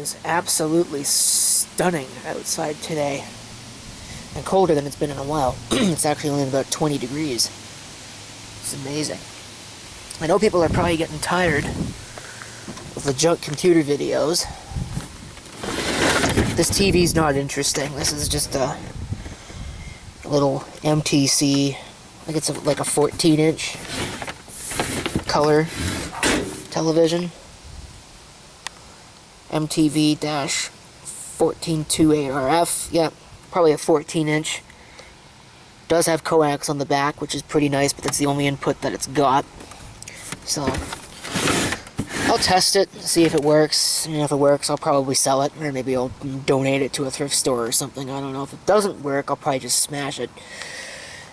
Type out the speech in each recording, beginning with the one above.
is absolutely stunning outside today. And colder than it's been in a while. It's actually only about 20 degrees. It's amazing. I know people are probably getting tired of the junk computer videos. This TV's not interesting. This is just a little MTC. I think it's like a 14-inch color television. MTV-1428RF. Yeah, probably a 14-inch. Does have coax on the back, which is pretty nice, but that's the only input that it's got. So I'll test it, see if it works. And if it works, I'll probably sell it, or maybe I'll donate it to a thrift store or something. I don't know. If it doesn't work, I'll probably just smash it.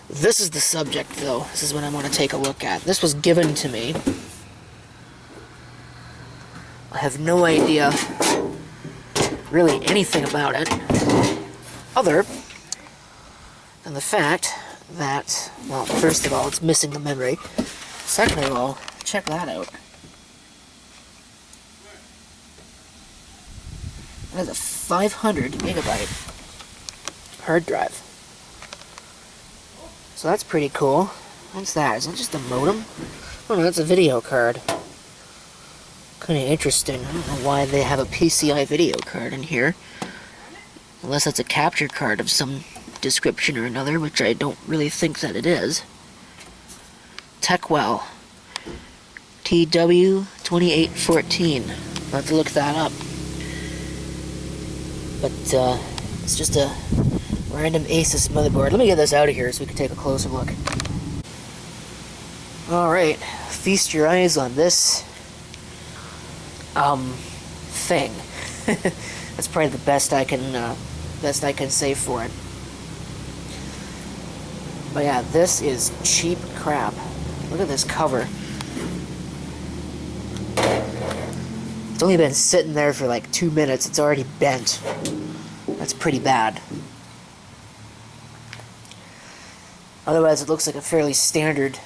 This is the subject, though. This is what I want to take a look at. This was given to me. I have no idea really anything about it, other than the fact that, well, first of all, it's missing the memory. Second of all, check that out. That is a 500 megabyte hard drive. So that's pretty cool. What's that? Is that just a modem? Oh no, that's a video card. Kind of interesting. I don't know why they have a PCI video card in here. Unless that's a capture card of some description or another, which I don't really think that it is. Techwell. TW2814. I'll have to look that up. But, it's just a random Asus motherboard. Let me get this out of here so we can take a closer look. Alright, feast your eyes on this thing. That's probably the best I can say for it. But yeah, this is cheap crap. Look at this cover. It's only been sitting there for like 2 minutes. It's already bent. That's pretty bad. Otherwise, it looks like a fairly standard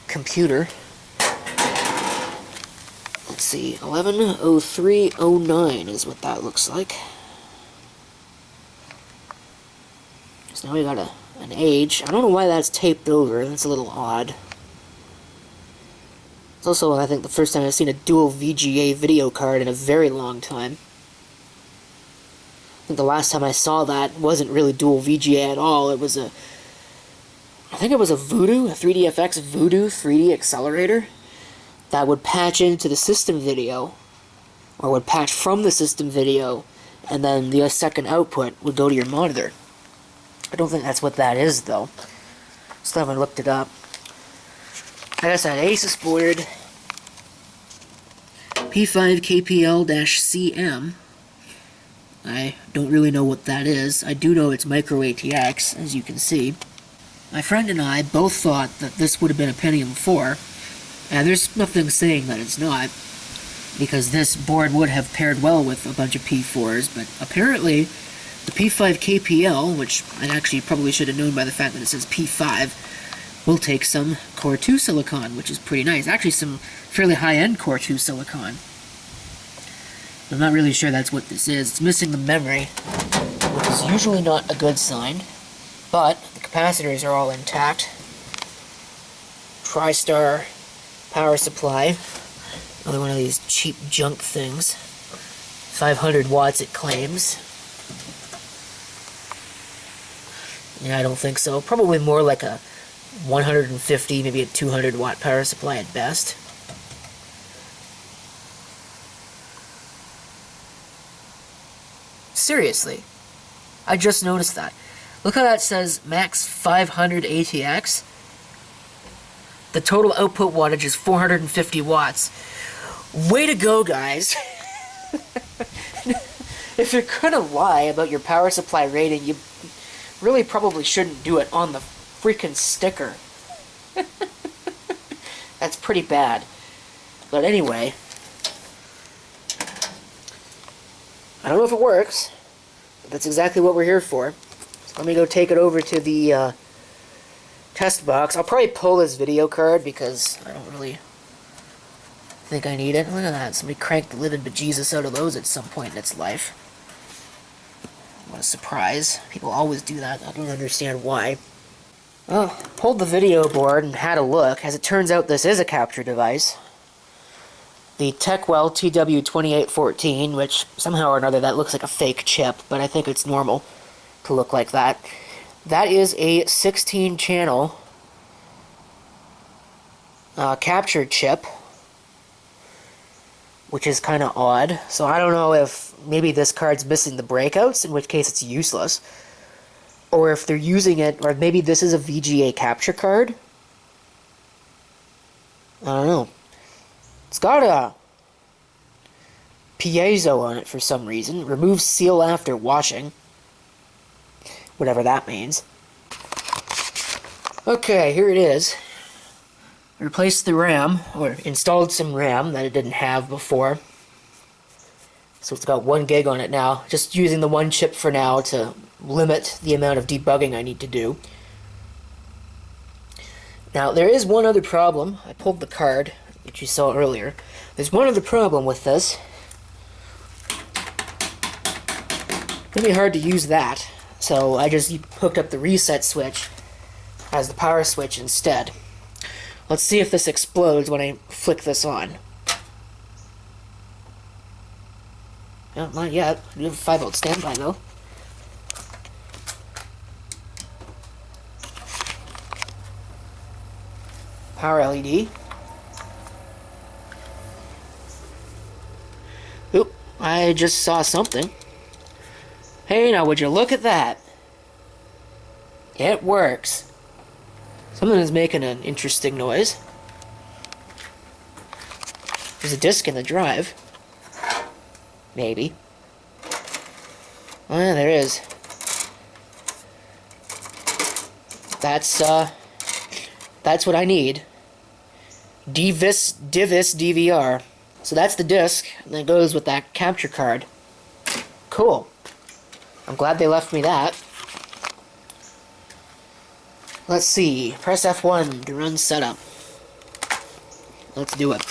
computer. Let's see, 110309 is what that looks like. So now we got an age. I don't know why that's taped over. That's a little odd. It's also, I think, the first time I've seen a dual VGA video card in a very long time. I think the last time I saw that wasn't really dual VGA at all. It was I think it was a Voodoo, a 3DFX Voodoo 3D accelerator that would patch into the system video, or would patch from the system video, and then the second output would go to your monitor. I don't think that's what that is, though. Still haven't looked it up. I got that Asus board, P5KPL-CM. I don't really know what that is. I do know it's micro ATX, as you can see. My friend and I both thought that this would have been a Pentium 4, and there's nothing saying that it's not, because this board would have paired well with a bunch of P4s, but apparently the P5KPL, which I actually probably should have known by the fact that it says P5, will take some Core 2 silicon, which is pretty nice. Actually, some fairly high-end Core 2 silicon. I'm not really sure that's what this is. It's missing the memory, which is usually not a good sign, but the capacitors are all intact. TriStar power supply. Another one of these cheap junk things. 500 watts it claims. Yeah, I don't think so. Probably more like a 150, maybe a 200 watt power supply at best. Seriously. I just noticed that. Look how that says max 500 ATX. The total output wattage is 450 watts. Way to go, guys. If you're gonna lie about your power supply rating, you really probably shouldn't do it on the freaking sticker. That's pretty bad. But anyway, I don't know if it works, but that's exactly what we're here for. So let me go take it over to the test box. I'll probably pull this video card because I don't really think I need it. Look at that. Somebody cranked the living bejesus out of those at some point in its life. What a surprise. People always do that. I don't understand why. Well, pulled the video board and had a look. As it turns out, this is a capture device. The Techwell TW2814, which somehow or another that looks like a fake chip, but I think it's normal to look like that. That is a 16-channel capture chip, which is kind of odd. So I don't know if maybe this card's missing the breakouts, in which case it's useless. Or if they're using it, or maybe this is a VGA capture card. I don't know. It's got a piezo on it for some reason. Remove seal after washing. Whatever that means. Okay, here it is. Replaced the RAM, or installed some RAM that it didn't have before. So it's got 1 gig on it now. Just using the one chip for now to limit the amount of debugging I need to do. Now, there is one other problem. I pulled the card, which you saw earlier. There's one other problem with this. It's going to be hard to use that. So I just hooked up the reset switch as the power switch instead. Let's see if this explodes when I flick this on. No, not yet. I do have a 5-volt standby though. Power LED. Oop, I just saw something. Hey, now would you look at that? It works. Something is making an interesting noise. There's a disc in the drive. Maybe. Oh, yeah, there is. That's what I need. Divis DVR. So that's the disc that goes with that capture card. Cool. I'm glad they left me that. Let's see. Press F1 to run setup. Let's do it.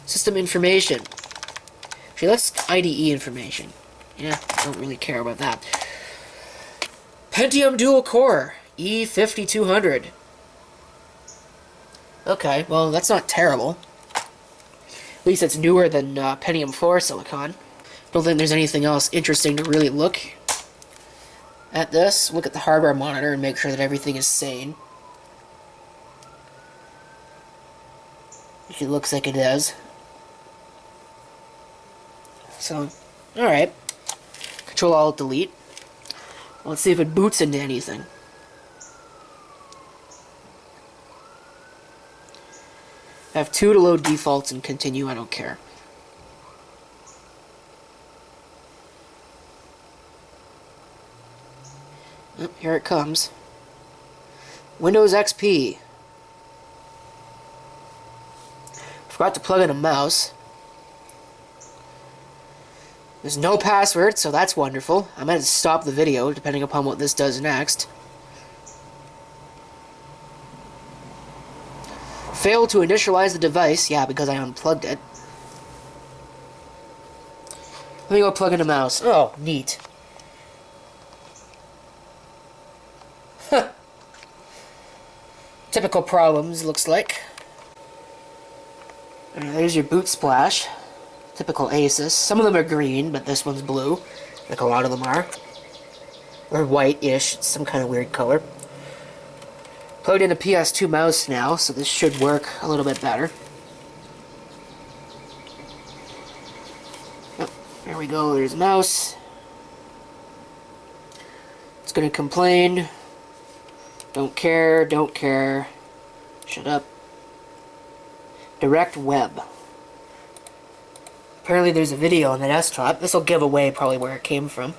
System information. Actually, let's IDE information. Yeah, I don't really care about that. Pentium dual core. E5200. Okay, well, that's not terrible. At least it's newer than Pentium 4 Silicon. Don't think there's anything else interesting to really look at this. Look at the hardware monitor and make sure that everything is sane. It looks like it is. So, alright. Control-Alt-Delete. Let's see if it boots into anything. I have 2 to load defaults and continue, I don't care. Oh, here it comes. Windows XP. Forgot to plug in a mouse. There's no password, so that's wonderful. I might stop the video, depending upon what this does next. Failed to initialize the device. Yeah, because I unplugged it. Let me go plug in a mouse. Oh, neat. Huh. Typical problems, looks like. There's your boot splash. Typical Asus. Some of them are green, but this one's blue. Like a lot of them are. Or white-ish. It's some kind of weird color. Plugged in a PS2 mouse now, so this should work a little bit better. Oh, there we go. There's mouse. It's going to complain. Don't care, don't care. Shut up. Direct web. Apparently there's a video on the desktop. This will give away probably where it came from.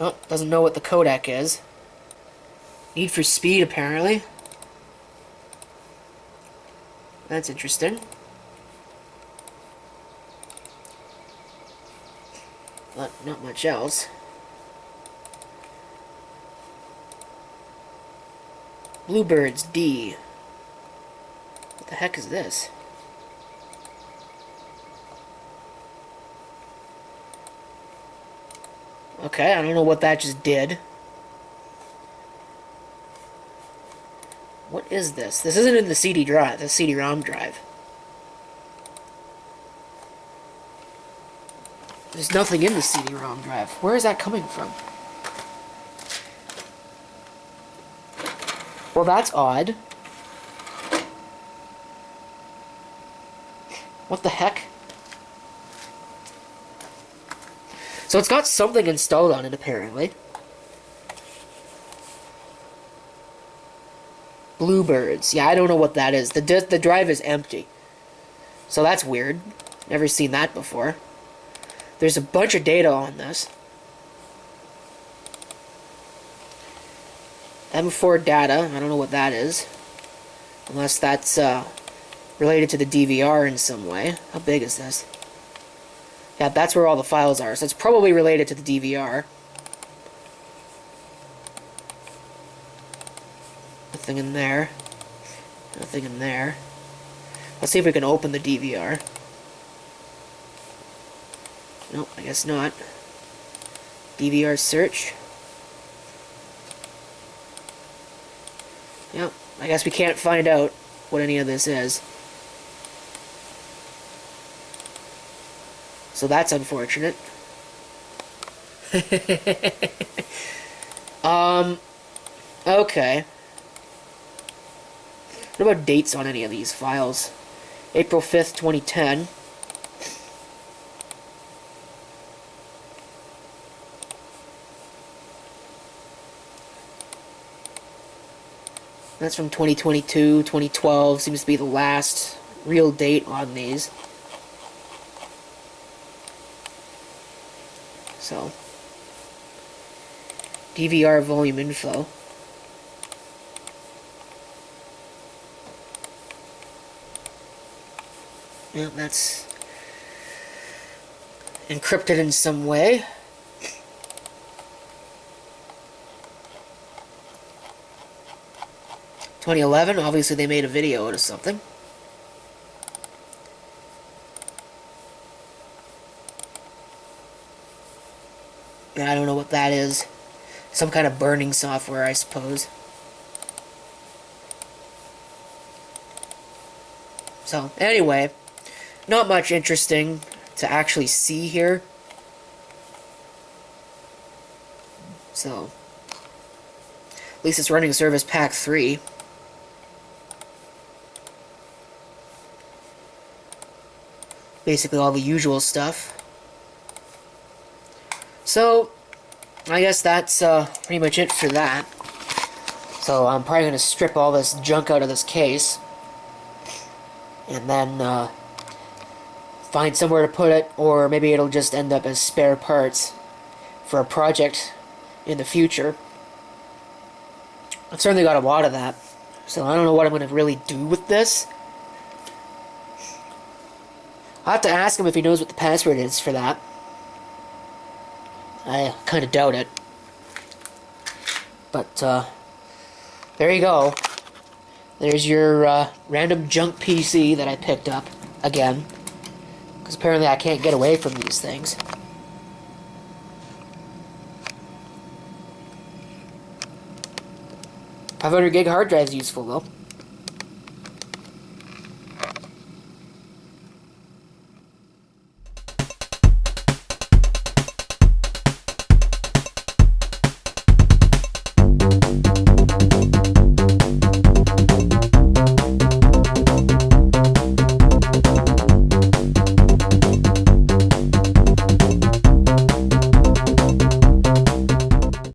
Oh, doesn't know what the codec is. Need for Speed, apparently. That's interesting. But not much else. Bluebirds D. What the heck is this? Okay, I don't know what that just did. What is this? This isn't in the CD drive, the CD-ROM drive. There's nothing in the CD-ROM drive. Where is that coming from? Well, that's odd. What the heck? So it's got something installed on it, apparently. Bluebirds. Yeah, I don't know what that is. The drive is empty. So that's weird. Never seen that before. There's a bunch of data on this. M4 data. I don't know what that is. Unless that's related to the DVR in some way. How big is this? Yeah, that's where all the files are. So it's probably related to the DVR. Nothing in there. Nothing in there. Let's see if we can open the DVR. Nope, I guess not. DVR search. Yep, I guess we can't find out what any of this is. So that's unfortunate. Okay. What about dates on any of these files? April 5th, 2010. That's from 2022, 2012 seems to be the last real date on these. So, DVR volume info. Yeah, that's encrypted in some way. (2011), obviously they made a video out of something. Yeah, I don't know what that is. Some kind of burning software, I suppose. So, anyway, not much interesting to actually see here. So, at least it's running Service Pack 3. Basically all the usual stuff. So, I guess that's pretty much it for that. So I'm probably going to strip all this junk out of this case. And then find somewhere to put it, or maybe it'll just end up as spare parts for a project in the future. I've certainly got a lot of that. So I don't know what I'm going to really do with this. I'll have to ask him if he knows what the password is for that. I kind of doubt it. But, there you go. There's your random junk PC that I picked up again. Because apparently I can't get away from these things. .500 gig hard drive is useful though.